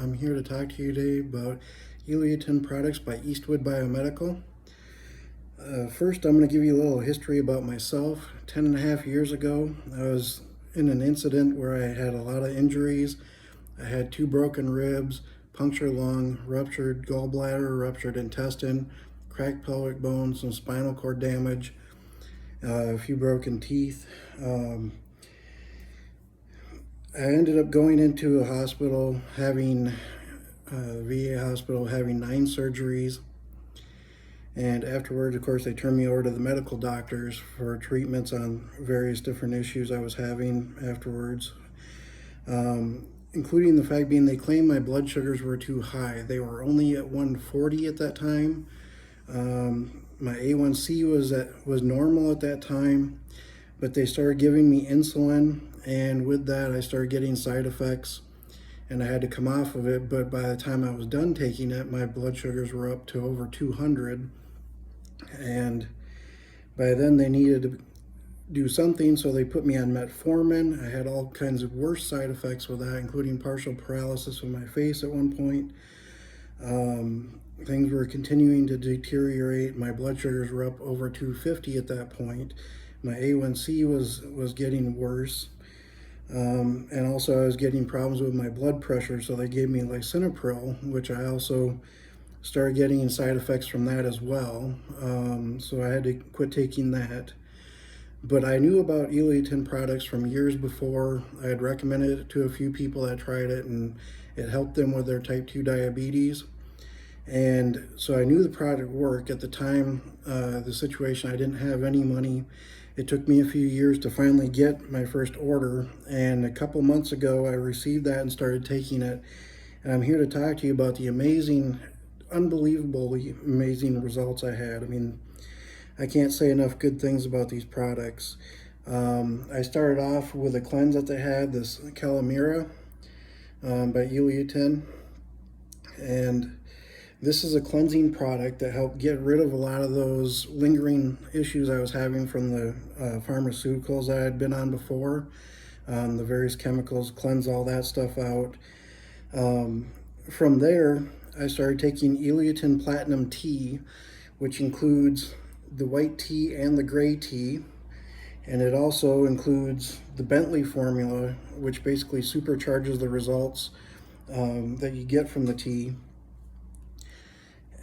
I'm here to talk to you today about Eleotin products by Eastwood Biomedical. First, I'm going to give you a little history about myself. 10.5 years ago, I was in an incident where I had a lot of injuries. I had 2 broken ribs, punctured lung, ruptured gallbladder, ruptured intestine, cracked pelvic bone, some spinal cord damage, a few broken teeth. I ended up going into a hospital, VA hospital, having 9 surgeries. And afterwards, of course, they turned me over to the medical doctors for treatments on various different issues I was having afterwards, including the fact being they claimed my blood sugars were too high. They were only at 140 at that time. My A1C was normal at that time, but they started giving me insulin, and with that I started getting side effects and I had to come off of it. But by the time I was done taking it, my blood sugars were up to over 200, and by then they needed to do something, so they put me on metformin. I had all kinds of worse side effects with that, including partial paralysis of my face at one point. Things were continuing to deteriorate. My blood sugars were up over 250 at that point. My A1C was getting worse. And also I was getting problems with my blood pressure, so they gave me lisinopril, which I also started getting side effects from that as well. So I had to quit taking that. But I knew about Eleotin products from years before. I had recommended it to a few people that tried it, and it helped them with their type 2 diabetes. And so I knew the product worked. At the time, the situation, I didn't have any money. It took me a few years to finally get my first order, and a couple months ago I received that and started taking it. And I'm here to talk to you about the unbelievably amazing results I had. I mean, I can't say enough good things about these products. I started off with a cleanse that they had, this Calamira by Eleotin, and this is a cleansing product that helped get rid of a lot of those lingering issues I was having from the pharmaceuticals I had been on before. The various chemicals cleanse all that stuff out. From there, I started taking Eleotin Platinum Tea, which includes the white tea and the gray tea. And it also includes the Bentley formula, which basically supercharges the results that you get from the tea.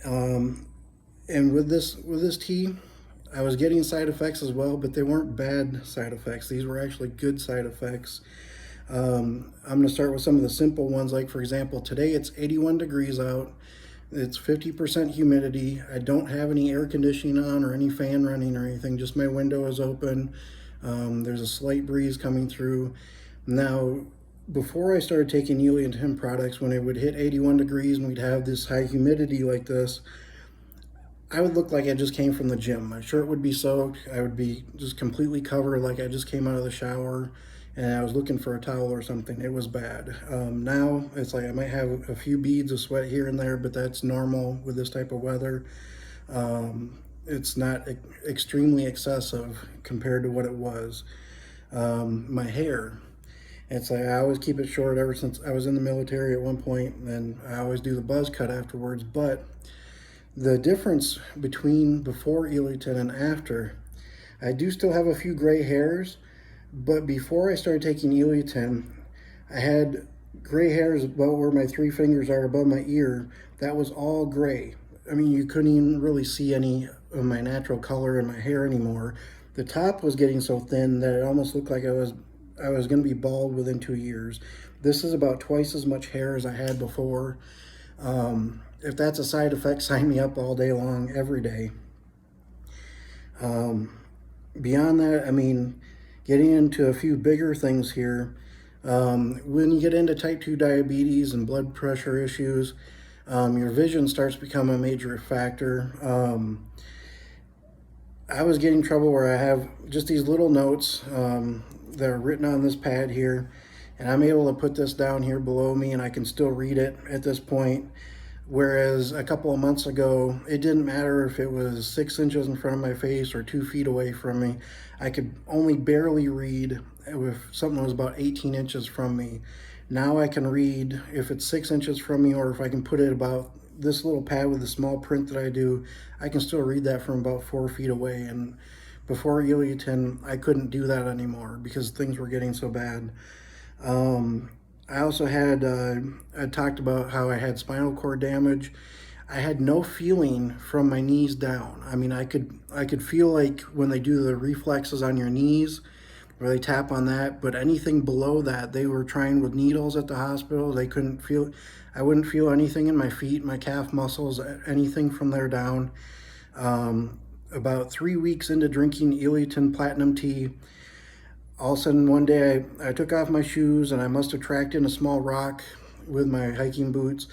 And with this tea, I was getting side effects as well, but they weren't bad side effects. These were actually good side effects. I'm going to start with some of the simple ones. Like, for example, today it's 81 degrees out. It's 50% humidity. I don't have any air conditioning on or any fan running or anything. Just my window is open. There's a slight breeze coming through. Now, before I started taking Eleotin products, when it would hit 81 degrees and we'd have this high humidity like this, I would look like I just came from the gym. My shirt would be soaked. I would be just completely covered like I just came out of the shower and I was looking for a towel or something. It was bad. Now it's like I might have a few beads of sweat here and there, but that's normal with this type of weather. It's not extremely excessive compared to what it was. My hair, it's like I always keep it short ever since I was in the military at one point, and I always do the buzz cut afterwards. But the difference between before Eleotin and after, I do still have a few gray hairs, but before I started taking Eleotin, I had gray hairs about where my 3 fingers are above my ear. That was all gray. I mean, you couldn't even really see any of my natural color in my hair anymore. The top was getting so thin that it almost looked like I was going to be bald within 2 years. This is about twice as much hair as I had before. If that's a side effect, sign me up all day long, every day. Beyond that, I mean, getting into a few bigger things here. When you get into type 2 diabetes and blood pressure issues, your vision starts to become a major factor. I was getting trouble where I have just these little notes that are written on this pad here, and I'm able to put this down here below me and I can still read it at this point. Whereas a couple of months ago, it didn't matter if it was 6 inches in front of my face or 2 feet away from me. I could only barely read if something was about 18 inches from me. Now I can read if it's 6 inches from me, or if I can put it about this little pad with the small print that I do, I can still read that from about 4 feet away. And before Eleotin, I couldn't do that anymore because things were getting so bad. I also had, I talked about how I had spinal cord damage. I had no feeling from my knees down. I mean, I could feel like when they do the reflexes on your knees, where they tap on that, but anything below that, they were trying with needles at the hospital. They couldn't feel, I wouldn't feel anything in my feet, my calf muscles, anything from there down. About 3 weeks into drinking Eleotin Platinum tea, all of a sudden one day I took off my shoes and I must have tracked in a small rock with my hiking boots,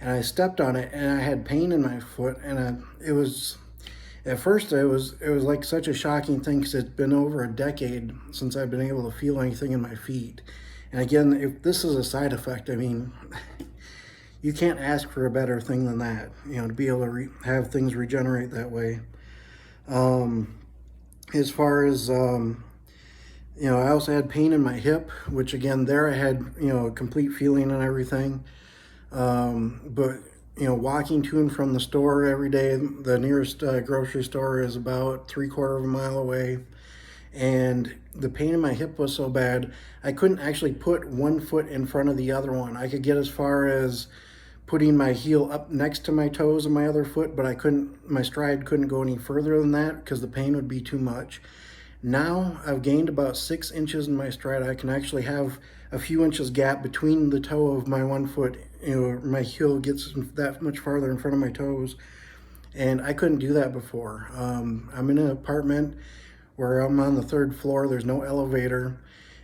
and I stepped on it and I had pain in my foot, and it was, at first it was like such a shocking thing because it's been over a decade since I've been able to feel anything in my feet. And again, if this is a side effect, I mean, you can't ask for a better thing than that, to be able to have things regenerate that way. As far as I also had pain in my hip, which again, there I had, a complete feeling and everything. But, walking to and from the store every day, the nearest grocery store is about 3/4 of a mile away. And the pain in my hip was so bad, I couldn't actually put one foot in front of the other one. I could get as far as putting my heel up next to my toes of my other foot, but my stride couldn't go any further than that because the pain would be too much. Now I've gained about 6 inches in my stride. I can actually have a few inches gap between the toe of my one foot. My heel gets that much farther in front of my toes, and I couldn't do that before. I'm in an apartment where I'm on the 3rd floor. There's no elevator,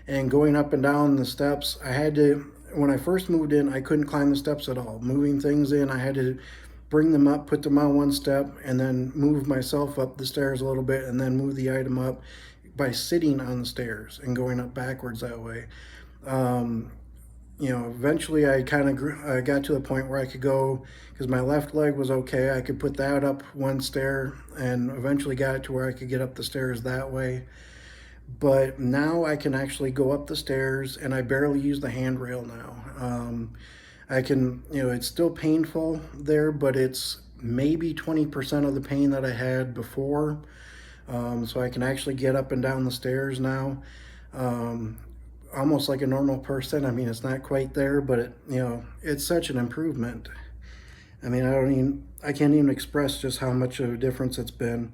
and going up and down the steps, when I first moved in, I couldn't climb the steps at all. Moving things in, I had to bring them up, put them on one step, and then move myself up the stairs a little bit, and then move the item up by sitting on the stairs and going up backwards that way. Eventually I kind of got to the point where I could go, because my left leg was okay, I could put that up one stair, and eventually got it to where I could get up the stairs that way. But now I can actually go up the stairs, and I barely use the handrail now. I can, it's still painful there, but it's maybe 20% of the pain that I had before. So I can actually get up and down the stairs now, almost like a normal person. I mean, it's not quite there, but it's such an improvement. I mean, I can't even express just how much of a difference it's been.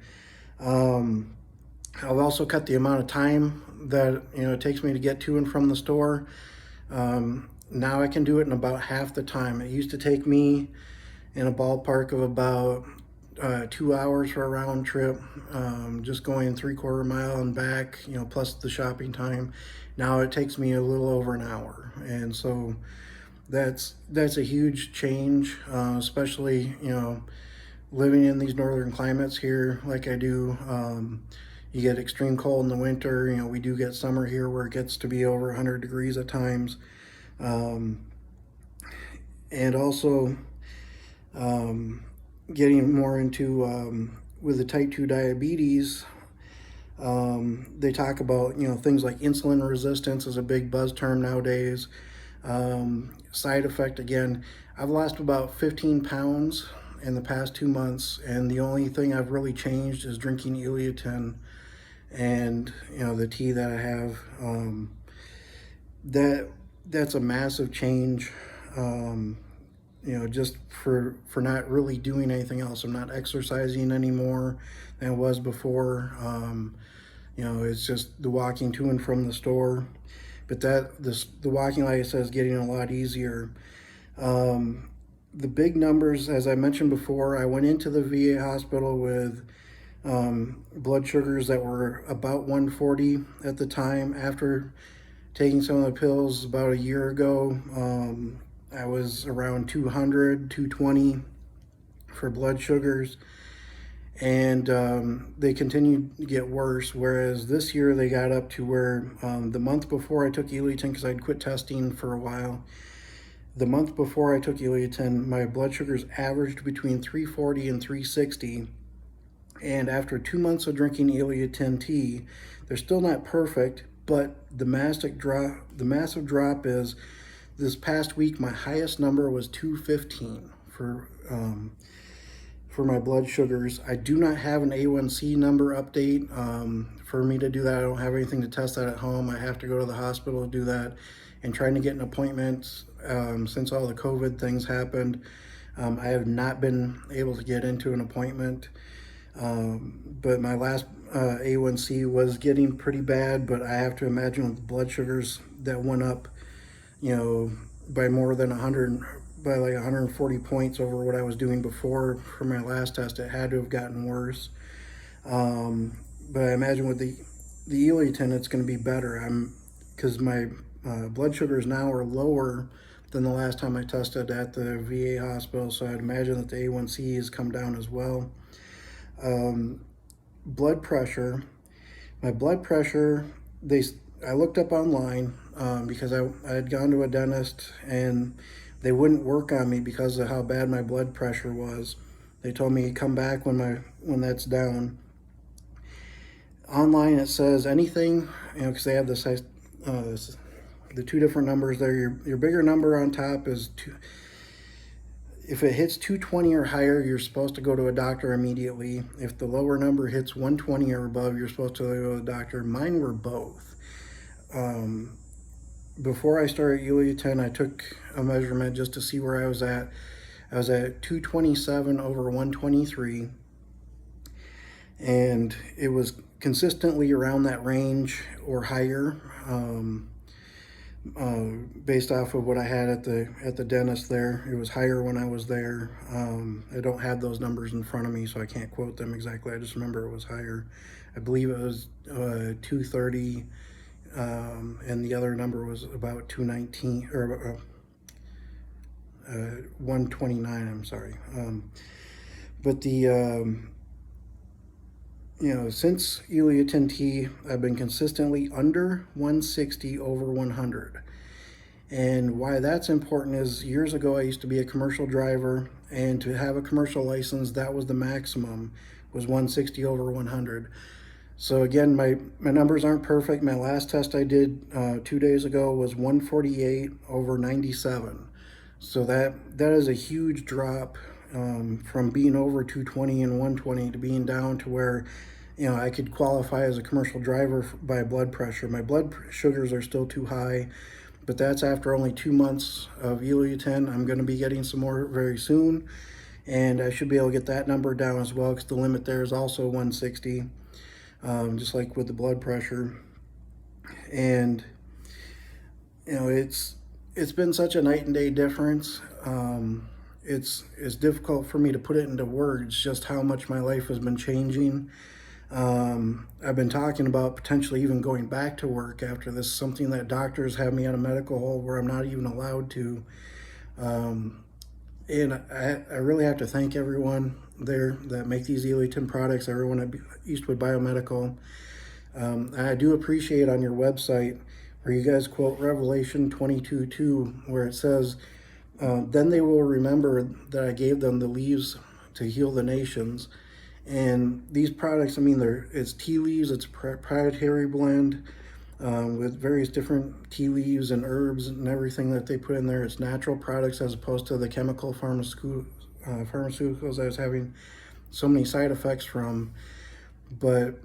I've also cut the amount of time that it takes me to get to and from the store. Now I can do it in about half the time. It used to take me in a ballpark of about 2 hours for a round trip, just going 3/4 mile and back, plus the shopping time. Now it takes me a little over an hour, and so that's a huge change, especially living in these northern climates here like I do. You get extreme cold in the winter. We do get summer here where it gets to be over 100 degrees at times, and also getting more into with the type 2 diabetes. They talk about things like insulin resistance is a big buzz term nowadays. Side effect, again, I've lost about 15 pounds in the past 2 months, and the only thing I've really changed is drinking Eleotin and the tea that I have. That's a massive change. Just for not really doing anything else. I'm not exercising anymore than I was before. It's just the walking to and from the store. But the walking, like I said, is getting a lot easier. The big numbers, as I mentioned before, I went into the VA hospital with blood sugars that were about 140 at the time. After taking some of the pills about a year ago, I was around 200, 220 for blood sugars, and they continued to get worse, whereas this year they got up to where the month before I took Eleotin, because I'd quit testing for a while, the month before I took Eleotin, my blood sugars averaged between 340 and 360, and after 2 months of drinking Eleotin tea, they're still not perfect, but the massive drop is This past week, my highest number was 215 for my blood sugars. I do not have an A1C number update. For me to do that, I don't have anything to test that at home. I have to go to the hospital to do that, and trying to get an appointment since all the COVID things happened. I have not been able to get into an appointment, but my last A1C was getting pretty bad, but I have to imagine with blood sugars that went up, by more than 100, by like 140 points over what I was doing before for my last test, it had to have gotten worse. But I imagine with the Eleotin, it's going to be better. Because my blood sugars now are lower than the last time I tested at the VA hospital, so I'd imagine that the A1C has come down as well. Blood pressure. My blood pressure, I looked up online because I had gone to a dentist and they wouldn't work on me because of how bad my blood pressure was. They told me come back when that's down. Online it says anything, because they have the two different numbers there. Your bigger number on top is if it hits 220 or higher, you're supposed to go to a doctor immediately. If the lower number hits 120 or above, you're supposed to go to the doctor. Mine were both. Before I started Eleotin, I took a measurement just to see where I was at. I was at 227 over 123, and it was consistently around that range or higher, based off of what I had at the dentist there. It was higher when I was there. I don't have those numbers in front of me, so I can't quote them exactly. I just remember it was higher. I believe it was 230. And the other number was about 219 or 129. I'm sorry. But since Eleotin T, I've been consistently under 160 over 100. And why that's important is years ago I used to be a commercial driver, and to have a commercial license, that was the maximum, was 160 over 100. So again, my numbers aren't perfect. My last test I did 2 days ago was 148 over 97. So that is a huge drop from being over 220 and 120 to being down to where, I could qualify as a commercial driver by blood pressure. My blood sugars are still too high, but that's after only 2 months of Eleotin. I'm going to be getting some more very soon, and I should be able to get that number down as well, because the limit there is also 160. Just like with the blood pressure. And it's been such a night and day difference. It's difficult for me to put it into words just how much my life has been changing. I've been talking about potentially even going back to work after this, something that doctors have me on a medical hold where I'm not even allowed to. And I really have to thank everyone there that make these Eleotin products, everyone at Eastwood Biomedical. I do appreciate on your website where you guys quote Revelation 22:2, where it says, then they will remember that I gave them the leaves to heal the nations. And these products, it's tea leaves, it's a proprietary blend with various different tea leaves and herbs and everything that they put in there. It's natural products as opposed to the chemical pharmaceuticals I was having so many side effects from. But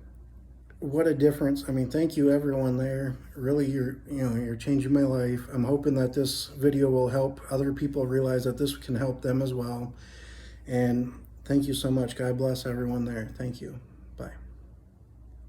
what a difference. Thank you everyone there. Really, you're changing my life. I'm hoping that this video will help other people realize that this can help them as well. And thank you so much. God bless everyone there. Thank you. Bye.